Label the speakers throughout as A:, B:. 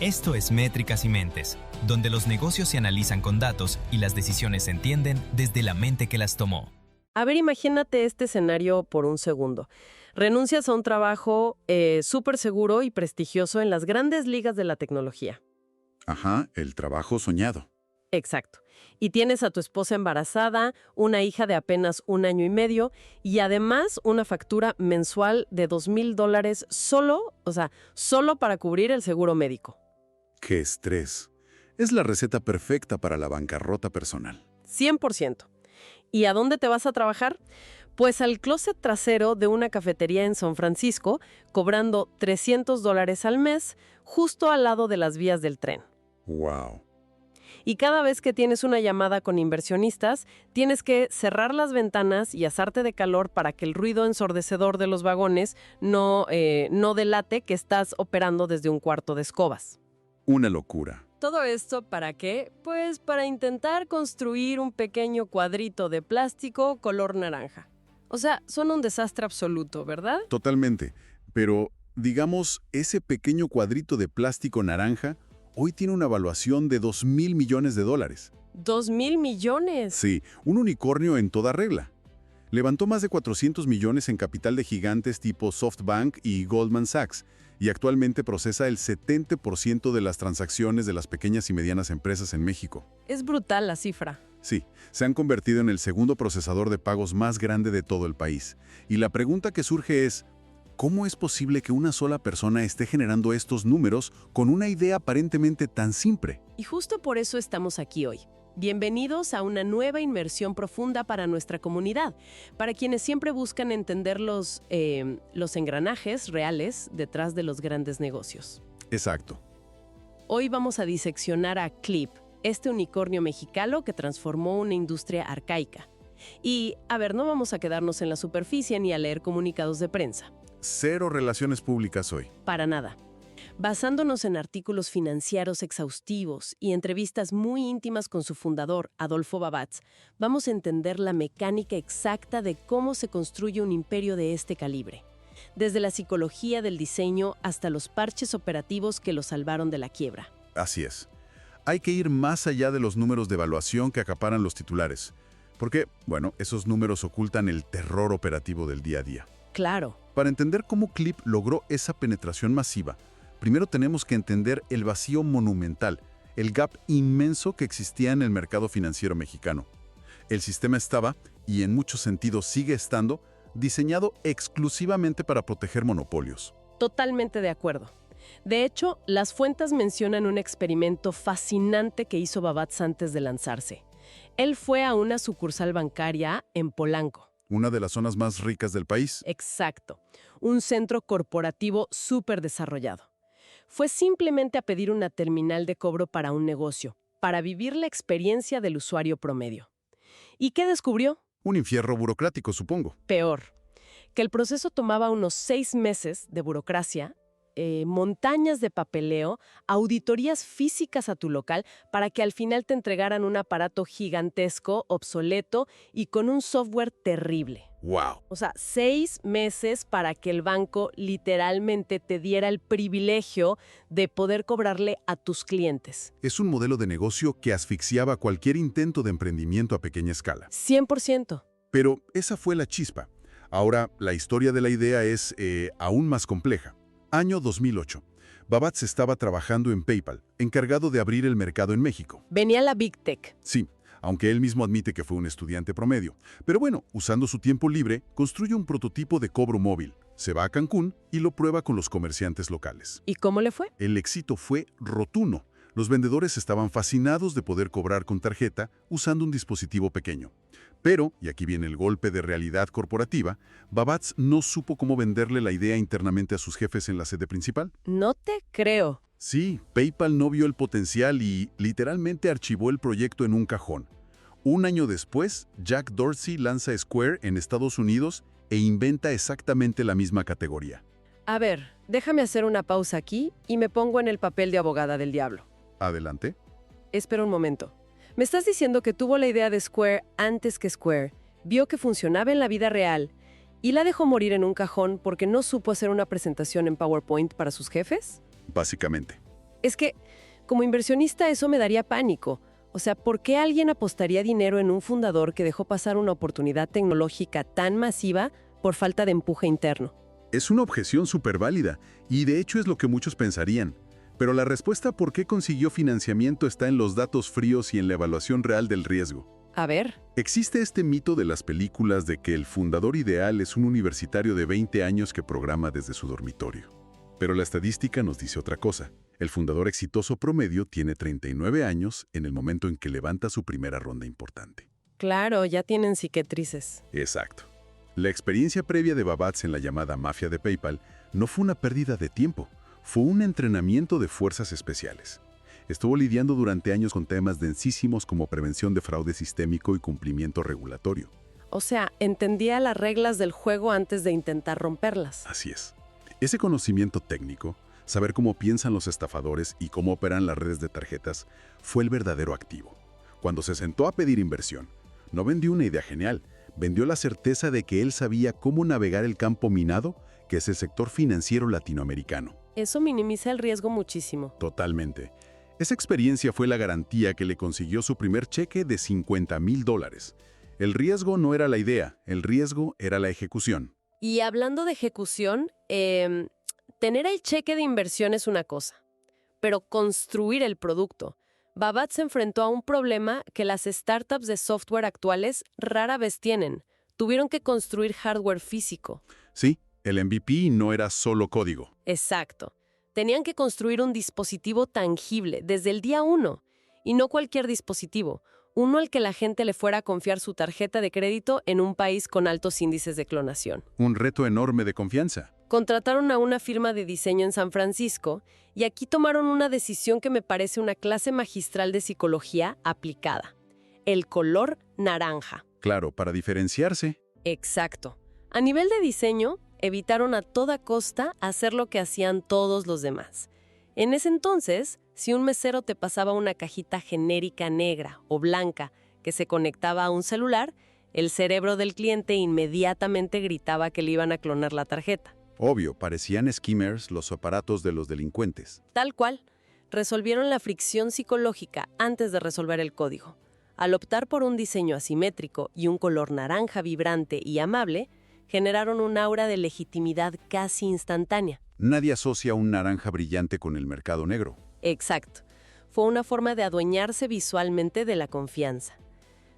A: Esto es Métricas y Mentes, donde los negocios se analizan con datos y las decisiones se entienden desde la mente que las tomó.
B: A ver, imagínate este escenario por un segundo. Renuncias a un trabajo súper seguro y prestigioso en las grandes ligas de la tecnología.
C: Ajá, el trabajo soñado.
B: Exacto. Y tienes a tu esposa embarazada, una hija de apenas 1 año y medio y además una factura mensual de $2,000 solo para cubrir el seguro médico.
C: ¡Qué estrés! Es la receta perfecta para la bancarrota personal.
B: 100%. ¿Y a dónde te vas a trabajar? Pues al closet trasero de una cafetería en San Francisco, cobrando $300 al mes, justo al lado de las vías del tren.
C: ¡Wow!
B: Y cada vez que tienes una llamada con inversionistas, tienes que cerrar las ventanas y asarte de calor para que el ruido ensordecedor de los vagones no delate que estás operando desde un cuarto de escobas.
C: Una locura.
B: ¿Todo esto para qué? Pues para intentar construir un pequeño cuadrito de plástico color naranja. O sea, son un desastre absoluto, ¿verdad?
C: Totalmente. Pero, digamos, ese pequeño cuadrito de plástico naranja hoy tiene una valuación de $2,000 millones.
B: ¿2,000 millones?
C: Sí, un unicornio en toda regla. Levantó más de 400 millones en capital de gigantes tipo SoftBank y Goldman Sachs, y actualmente procesa el 70% de las transacciones de las pequeñas y medianas empresas en México.
B: Es brutal la cifra.
C: Sí, se han convertido en el segundo procesador de pagos más grande de todo el país. Y la pregunta que surge es, ¿cómo es posible que una sola persona esté generando estos números con una idea aparentemente tan simple?
B: Y justo por eso estamos aquí hoy. Bienvenidos a una nueva inmersión profunda para nuestra comunidad, para quienes siempre buscan entender los engranajes reales detrás de los grandes negocios.
C: Exacto.
B: Hoy vamos a diseccionar a Clip, este unicornio mexicano que transformó una industria arcaica. Y, a ver, no vamos a quedarnos en la superficie ni a leer comunicados de prensa.
C: Cero relaciones públicas hoy.
B: Para nada. Basándonos en artículos financieros exhaustivos y entrevistas muy íntimas con su fundador, Adolfo Babatz, vamos a entender la mecánica exacta de cómo se construye un imperio de este calibre. Desde la psicología del diseño hasta los parches operativos que lo salvaron de la quiebra.
C: Así es. Hay que ir más allá de los números de evaluación que acaparan los titulares. Porque, bueno, esos números ocultan el terror operativo del día a día.
B: Claro.
C: Para entender cómo Clip logró esa penetración masiva, primero tenemos que entender el vacío monumental, el gap inmenso que existía en el mercado financiero mexicano. El sistema estaba, y en muchos sentidos sigue estando, diseñado exclusivamente para proteger monopolios.
B: Totalmente de acuerdo. De hecho, las fuentes mencionan un experimento fascinante que hizo Babatz antes de lanzarse. Él fue a una sucursal bancaria en Polanco.
C: Una de las zonas más ricas del país.
B: Exacto. Un centro corporativo súper desarrollado. Fue simplemente a pedir una terminal de cobro para un negocio, para vivir la experiencia del usuario promedio. ¿Y qué descubrió?
C: Un infierno burocrático, supongo.
B: Peor, que el proceso tomaba unos 6 meses de burocracia, montañas de papeleo, auditorías físicas a tu local para que al final te entregaran un aparato gigantesco, obsoleto y con un software terrible.
C: ¡Wow!
B: O sea, 6 meses para que el banco literalmente te diera el privilegio de poder cobrarle a tus clientes.
C: Es un modelo de negocio que asfixiaba cualquier intento de emprendimiento a pequeña escala.
B: 100%.
C: Pero esa fue la chispa. Ahora, la historia de la idea es aún más compleja. Año 2008. Babatz estaba trabajando en PayPal, encargado de abrir el mercado en México.
B: Venía la Big Tech.
C: Sí, aunque él mismo admite que fue un estudiante promedio. Pero bueno, usando su tiempo libre, construye un prototipo de cobro móvil. Se va a Cancún y lo prueba con los comerciantes locales.
B: ¿Y cómo le fue?
C: El éxito fue rotundo. Los vendedores estaban fascinados de poder cobrar con tarjeta usando un dispositivo pequeño. Pero, y aquí viene el golpe de realidad corporativa, Babatz no supo cómo venderle la idea internamente a sus jefes en la sede principal.
B: No te creo.
C: Sí, PayPal no vio el potencial y literalmente archivó el proyecto en un cajón. Un año después, Jack Dorsey lanza Square en Estados Unidos e inventa exactamente la misma categoría.
B: A ver, déjame hacer una pausa aquí y me pongo en el papel de abogada del diablo.
C: Adelante.
B: Espera un momento. Me estás diciendo que tuvo la idea de Square antes que Square, vio que funcionaba en la vida real y la dejó morir en un cajón porque no supo hacer una presentación en PowerPoint para sus jefes?
C: Básicamente.
B: Es que, como inversionista, eso me daría pánico. O sea, ¿por qué alguien apostaría dinero en un fundador que dejó pasar una oportunidad tecnológica tan masiva por falta de empuje interno?
C: Es una objeción súper válida, y de hecho es lo que muchos pensarían. Pero la respuesta por qué consiguió financiamiento está en los datos fríos y en la evaluación real del riesgo.
B: A ver.
C: Existe este mito de las películas de que el fundador ideal es un universitario de 20 años que programa desde su dormitorio. Pero la estadística nos dice otra cosa. El fundador exitoso promedio tiene 39 años en el momento en que levanta su primera ronda importante.
B: Claro, ya tienen cicatrices.
C: Exacto. La experiencia previa de Babatz en la llamada mafia de PayPal no fue una pérdida de tiempo, fue un entrenamiento de fuerzas especiales. Estuvo lidiando durante años con temas densísimos como prevención de fraude sistémico y cumplimiento regulatorio.
B: O sea, entendía las reglas del juego antes de intentar romperlas.
C: Así es. Ese conocimiento técnico, saber cómo piensan los estafadores y cómo operan las redes de tarjetas, fue el verdadero activo. Cuando se sentó a pedir inversión, no vendió una idea genial, vendió la certeza de que él sabía cómo navegar el campo minado, que es el sector financiero latinoamericano.
B: Eso minimiza el riesgo muchísimo.
C: Totalmente. Esa experiencia fue la garantía que le consiguió su primer cheque de $50,000. El riesgo no era la idea, el riesgo era la ejecución.
B: Y hablando de ejecución, tener el cheque de inversión es una cosa, pero construir el producto. Babatz se enfrentó a un problema que las startups de software actuales rara vez tienen. Tuvieron que construir hardware físico.
C: Sí, el MVP no era solo código.
B: Exacto. Tenían que construir un dispositivo tangible desde el día 1. Y no cualquier dispositivo. Uno al que la gente le fuera a confiar su tarjeta de crédito en un país con altos índices de clonación.
C: Un reto enorme de confianza.
B: Contrataron a una firma de diseño en San Francisco y aquí tomaron una decisión que me parece una clase magistral de psicología aplicada. El color naranja.
C: Claro, para diferenciarse.
B: Exacto. A nivel de diseño, evitaron a toda costa hacer lo que hacían todos los demás. En ese entonces, si un mesero te pasaba una cajita genérica negra o blanca que se conectaba a un celular, el cerebro del cliente inmediatamente gritaba que le iban a clonar la tarjeta.
C: Obvio, parecían skimmers los aparatos de los delincuentes.
B: Tal cual. Resolvieron la fricción psicológica antes de resolver el código. Al optar por un diseño asimétrico y un color naranja vibrante y amable, generaron un aura de legitimidad casi instantánea.
C: Nadie asocia un naranja brillante con el mercado negro.
B: Exacto. Fue una forma de adueñarse visualmente de la confianza.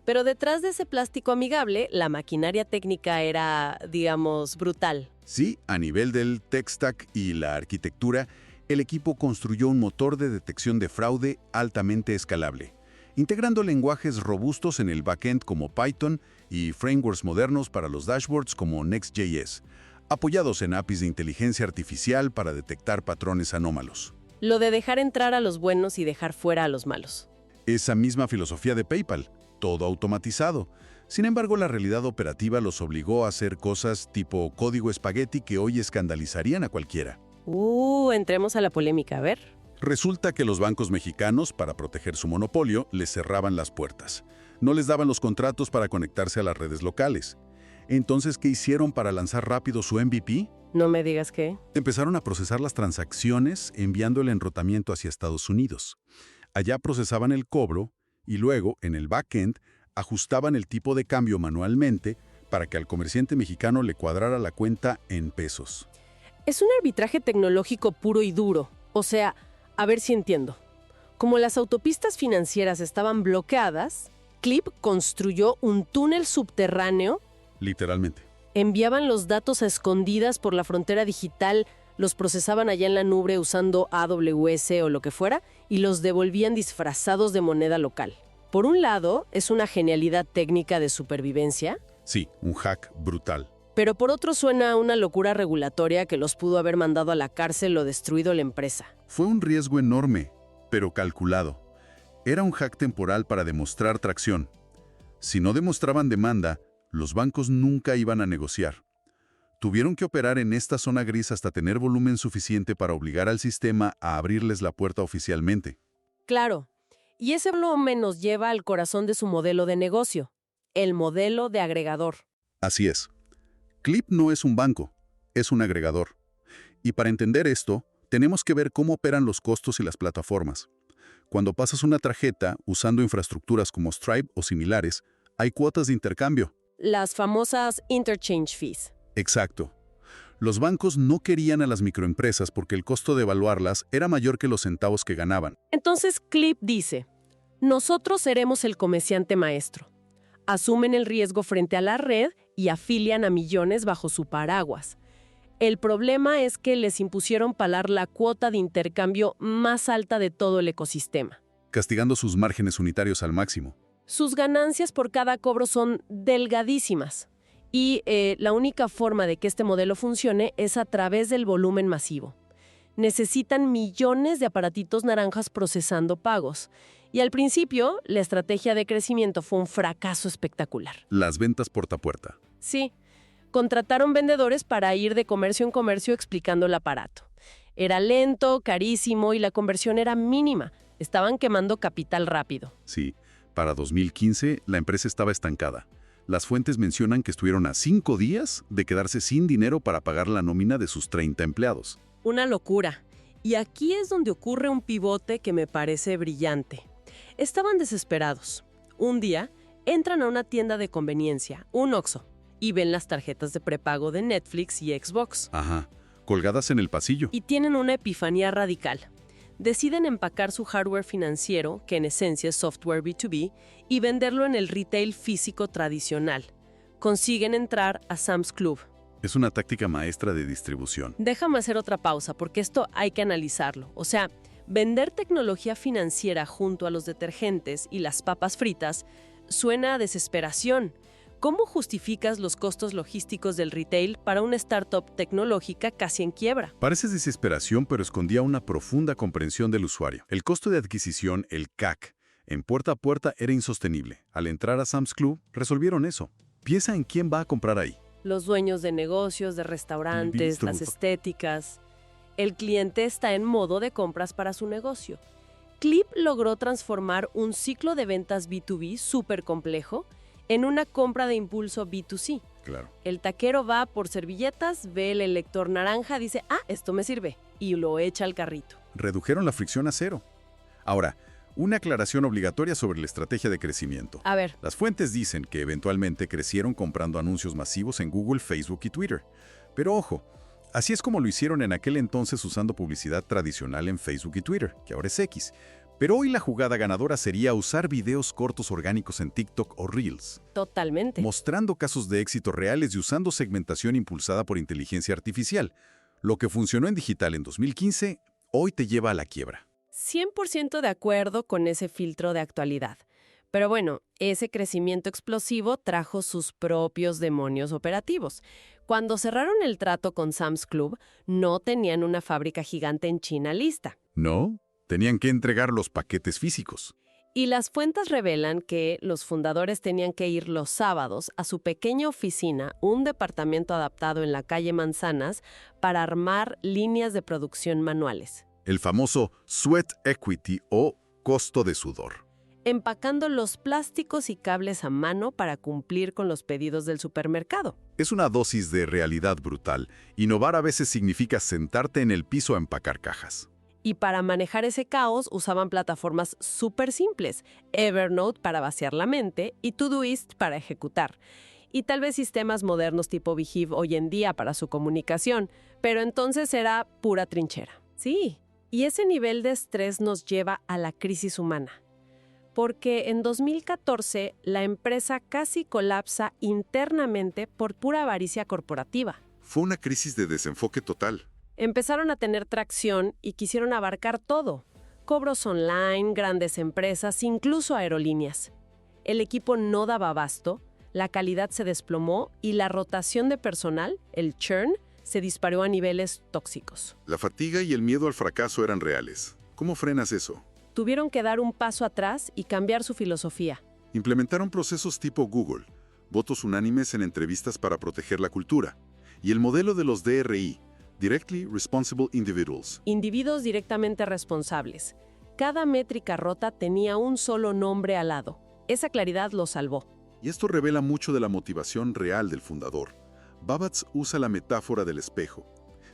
B: Pero detrás de ese plástico amigable, la maquinaria técnica era, digamos, brutal.
C: Sí, a nivel del tech stack y la arquitectura, el equipo construyó un motor de detección de fraude altamente escalable, integrando lenguajes robustos en el backend como Python y frameworks modernos para los dashboards como Next.js, apoyados en APIs de inteligencia artificial para detectar patrones anómalos.
B: Lo de dejar entrar a los buenos y dejar fuera a los malos.
C: Esa misma filosofía de PayPal, todo automatizado. Sin embargo, la realidad operativa los obligó a hacer cosas tipo código espagueti que hoy escandalizarían a cualquiera.
B: Entremos a la polémica, a ver.
C: Resulta que los bancos mexicanos, para proteger su monopolio, les cerraban las puertas. No les daban los contratos para conectarse a las redes locales. Entonces, ¿qué hicieron para lanzar rápido su MVP?
B: No me digas qué.
C: Empezaron a procesar las transacciones enviando el enrutamiento hacia Estados Unidos. Allá procesaban el cobro y luego, en el backend, ajustaban el tipo de cambio manualmente para que al comerciante mexicano le cuadrara la cuenta en pesos.
B: Es un arbitraje tecnológico puro y duro. O sea, a ver si entiendo. Como las autopistas financieras estaban bloqueadas, Clip construyó un túnel subterráneo.
C: Literalmente.
B: Enviaban los datos a escondidas por la frontera digital, los procesaban allá en la nube usando AWS o lo que fuera, y los devolvían disfrazados de moneda local. Por un lado, es una genialidad técnica de supervivencia.
C: Sí, un hack brutal.
B: Pero por otro suena a una locura regulatoria que los pudo haber mandado a la cárcel o destruido la empresa.
C: Fue un riesgo enorme, pero calculado. Era un hack temporal para demostrar tracción. Si no demostraban demanda, los bancos nunca iban a negociar. Tuvieron que operar en esta zona gris hasta tener volumen suficiente para obligar al sistema a abrirles la puerta oficialmente.
B: Claro. Y ese volumen nos lleva al corazón de su modelo de negocio, el modelo de agregador.
C: Así es. Clip no es un banco, es un agregador. Y para entender esto, Tenemos que ver cómo operan los costos y las plataformas. Cuando pasas una tarjeta usando infraestructuras como Stripe o similares, hay cuotas de intercambio.
B: Las famosas interchange fees.
C: Exacto. Los bancos no querían a las microempresas porque el costo de evaluarlas era mayor que los centavos que ganaban.
B: Entonces Clip dice, nosotros seremos el comerciante maestro. Asumen el riesgo frente a la red y afilian a millones bajo su paraguas. El problema es que les impusieron pagar la cuota de intercambio más alta de todo el ecosistema.
C: Castigando sus márgenes unitarios al máximo.
B: Sus ganancias por cada cobro son delgadísimas. Y la única forma de que este modelo funcione es a través del volumen masivo. Necesitan millones de aparatitos naranjas procesando pagos. Y al principio, la estrategia de crecimiento fue un fracaso espectacular.
C: Las ventas puerta a puerta.
B: Sí. Contrataron vendedores para ir de comercio en comercio explicando el aparato. Era lento, carísimo y la conversión era mínima. Estaban quemando capital rápido.
C: Sí, para 2015 la empresa estaba estancada. Las fuentes mencionan que estuvieron a 5 días de quedarse sin dinero para pagar la nómina de sus 30 empleados.
B: Una locura. Y aquí es donde ocurre un pivote que me parece brillante. Estaban desesperados. Un día, entran a una tienda de conveniencia, un Oxxo, y ven las tarjetas de prepago de Netflix y Xbox.
C: Ajá, colgadas en el pasillo.
B: Y tienen una epifanía radical. Deciden empacar su hardware financiero, que en esencia es software B2B, y venderlo en el retail físico tradicional. Consiguen entrar a Sam's Club.
C: Es una táctica maestra de distribución.
B: Déjame hacer otra pausa, porque esto hay que analizarlo. O sea, vender tecnología financiera junto a los detergentes y las papas fritas suena a desesperación. ¿Cómo justificas los costos logísticos del retail para una startup tecnológica casi en quiebra?
C: Parece desesperación, pero escondía una profunda comprensión del usuario. El costo de adquisición, el CAC, en puerta a puerta era insostenible. Al entrar a Sam's Club, resolvieron eso. Piensa en quién va a comprar ahí.
B: Los dueños de negocios, de restaurantes, las estéticas. El cliente está en modo de compras para su negocio. Clip logró transformar un ciclo de ventas B2B súper complejo en una compra de impulso B2C.
C: Claro.
B: El taquero va por servilletas, ve el lector naranja, dice, esto me sirve, y lo echa al carrito.
C: Redujeron la fricción a cero. Ahora, una aclaración obligatoria sobre la estrategia de crecimiento.
B: A ver.
C: Las fuentes dicen que eventualmente crecieron comprando anuncios masivos en Google, Facebook y Twitter. Pero ojo, así es como lo hicieron en aquel entonces usando publicidad tradicional en Facebook y Twitter, que ahora es X. Pero hoy la jugada ganadora sería usar videos cortos orgánicos en TikTok o Reels.
B: Totalmente.
C: Mostrando casos de éxito reales y usando segmentación impulsada por inteligencia artificial. Lo que funcionó en digital en 2015, hoy te lleva a la quiebra.
B: 100% de acuerdo con ese filtro de actualidad. Pero bueno, ese crecimiento explosivo trajo sus propios demonios operativos. Cuando cerraron el trato con Sam's Club, no tenían una fábrica gigante en China lista.
C: ¿No? Tenían que entregar los paquetes físicos.
B: Y las fuentes revelan que los fundadores tenían que ir los sábados a su pequeña oficina, un departamento adaptado en la calle Manzanas, para armar líneas de producción manuales.
C: El famoso sweat equity o costo de sudor.
B: Empacando los plásticos y cables a mano para cumplir con los pedidos del supermercado.
C: Es una dosis de realidad brutal. Innovar a veces significa sentarte en el piso a empacar cajas.
B: Y para manejar ese caos usaban plataformas súper simples, Evernote para vaciar la mente y Todoist para ejecutar. Y tal vez sistemas modernos tipo Behave hoy en día para su comunicación, pero entonces era pura trinchera. Sí, y ese nivel de estrés nos lleva a la crisis humana. Porque en 2014 la empresa casi colapsa internamente por pura avaricia corporativa.
C: Fue una crisis de desenfoque total.
B: Empezaron a tener tracción y quisieron abarcar todo. Cobros online, grandes empresas, incluso aerolíneas. El equipo no daba abasto, la calidad se desplomó y la rotación de personal, el churn, se disparó a niveles tóxicos.
C: La fatiga y el miedo al fracaso eran reales. ¿Cómo frenas eso?
B: Tuvieron que dar un paso atrás y cambiar su filosofía.
C: Implementaron procesos tipo Google, votos unánimes en entrevistas para proteger la cultura, y el modelo de los DRI, Directly Responsible Individuals.
B: Individuos directamente responsables. Cada métrica rota tenía un solo nombre al lado. Esa claridad lo salvó.
C: Y esto revela mucho de la motivación real del fundador. Babbage usa la metáfora del espejo.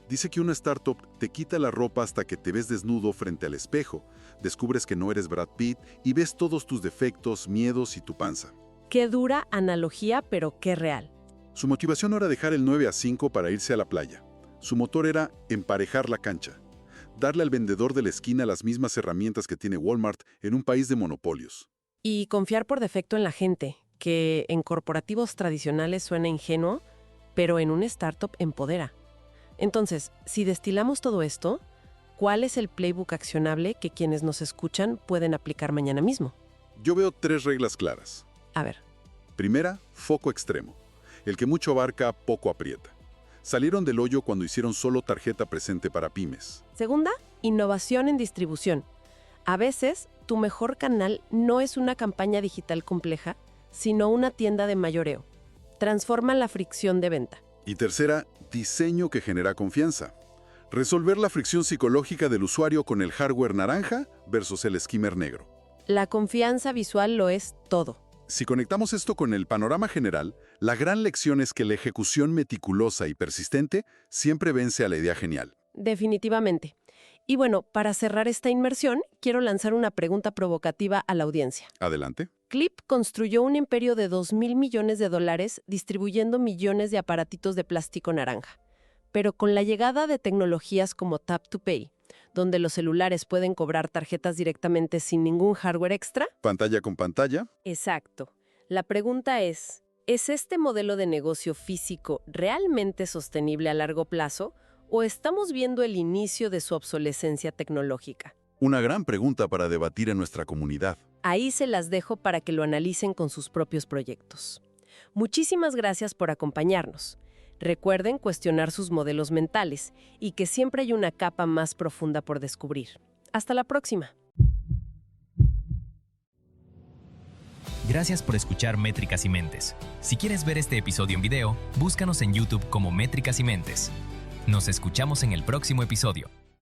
C: Dice que una startup te quita la ropa hasta que te ves desnudo frente al espejo, descubres que no eres Brad Pitt y ves todos tus defectos, miedos y tu panza.
B: Qué dura analogía, pero qué real.
C: Su motivación no era dejar el 9 a 5 para irse a la playa. Su motor era emparejar la cancha, darle al vendedor de la esquina las mismas herramientas que tiene Walmart en un país de monopolios.
B: Y confiar por defecto en la gente, que en corporativos tradicionales suena ingenuo, pero en una startup empodera. Entonces, si destilamos todo esto, ¿cuál es el playbook accionable que quienes nos escuchan pueden aplicar mañana mismo?
C: Yo veo 3 reglas claras.
B: A ver.
C: Primera, foco extremo. El que mucho abarca, poco aprieta. Salieron del hoyo cuando hicieron solo tarjeta presente para pymes.
B: Segunda, innovación en distribución. A veces, tu mejor canal no es una campaña digital compleja, sino una tienda de mayoreo. Transforma la fricción de venta.
C: Y tercera, diseño que genera confianza. Resolver la fricción psicológica del usuario con el hardware naranja versus el skimmer negro.
B: La confianza visual lo es todo.
C: Si conectamos esto con el panorama general, la gran lección es que la ejecución meticulosa y persistente siempre vence a la idea genial.
B: Definitivamente. Y bueno, para cerrar esta inmersión, quiero lanzar una pregunta provocativa a la audiencia.
C: Adelante.
B: Clip construyó un imperio de $2,000 millones distribuyendo millones de aparatitos de plástico naranja. Pero con la llegada de tecnologías como Tap to Pay, donde los celulares pueden cobrar tarjetas directamente sin ningún hardware extra.
C: Pantalla con pantalla.
B: Exacto. La pregunta ¿es este modelo de negocio físico realmente sostenible a largo plazo o estamos viendo el inicio de su obsolescencia tecnológica?
C: Una gran pregunta para debatir en nuestra comunidad.
B: Ahí se las dejo para que lo analicen con sus propios proyectos. Muchísimas gracias por acompañarnos. Recuerden cuestionar sus modelos mentales y que siempre hay una capa más profunda por descubrir. Hasta la próxima.
A: Gracias por escuchar Métricas y Mentes. Si quieres ver este episodio en video, búscanos en YouTube como Métricas y Mentes. Nos escuchamos en el próximo episodio.